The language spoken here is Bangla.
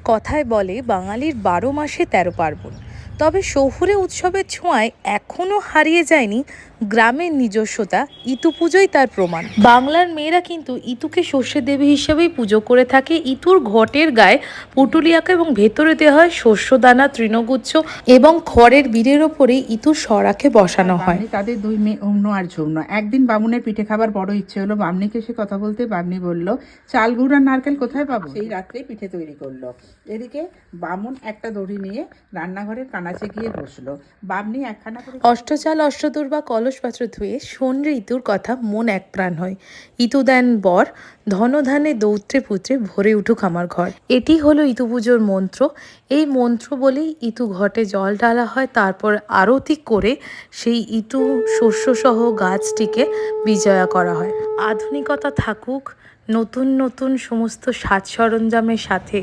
কথায় বলে বাঙালির ১২ মাসে ১৩ পার্বণ। তবে শহুরে উৎসবের ছোঁয়ায় এখনও হারিয়ে যায়নি গ্রামের নিজস্বতা। ইতু পুজোই তার প্রমাণ। বাংলার মেয়েরা কিন্তু ইতুকে শস্যের দেবী হিসেবেই পুজো করে থাকে। ইতুর ঘটের গায়ে পুটুলি আঁকা এবং ভেতরে দেওয়া হয় শস্যদানা, তৃণগুচ্ছ এবং খড়ের বীরের ওপরে ইতুর সরাকে বসানো হয়। তাদের দুই মেয়ে অন্য আর ঝুমন। একদিন বামুনের পিঠে খাবার বড় ইচ্ছে হলো। বামনিকে সে কথা বলতে বামনি বলল, চাল গুড় আর নারকেল কোথায় পাবো? সেই রাত্রেই পিঠে তৈরি করলো। এদিকে বামুন একটা দড়ি নিয়ে রান্নাঘরের কানাচে গিয়ে বসলো। বামনি একখানা করে অষ্টচাল অষ্টদূর্বা কলস পাত্র ধুয়ে শোনরে ইতুর কথা মন এক প্রাণ হয়। ইতু দেন বর, ধনধানে দৌত্রে পুত্রে ভরে উঠুক আমার ঘর। এটি হলো ইতু পুজোর মন্ত্র। এই মন্ত্র বলেই ইতু ঘটে জল ঢালা হয়, তারপর আরতি করে সেই ইতু শস্যসহ গাছটিকে বিজয়া করা হয়। আধুনিকতা থাকুক, নতুন নতুন সমস্ত সাজ সরঞ্জামের সাথে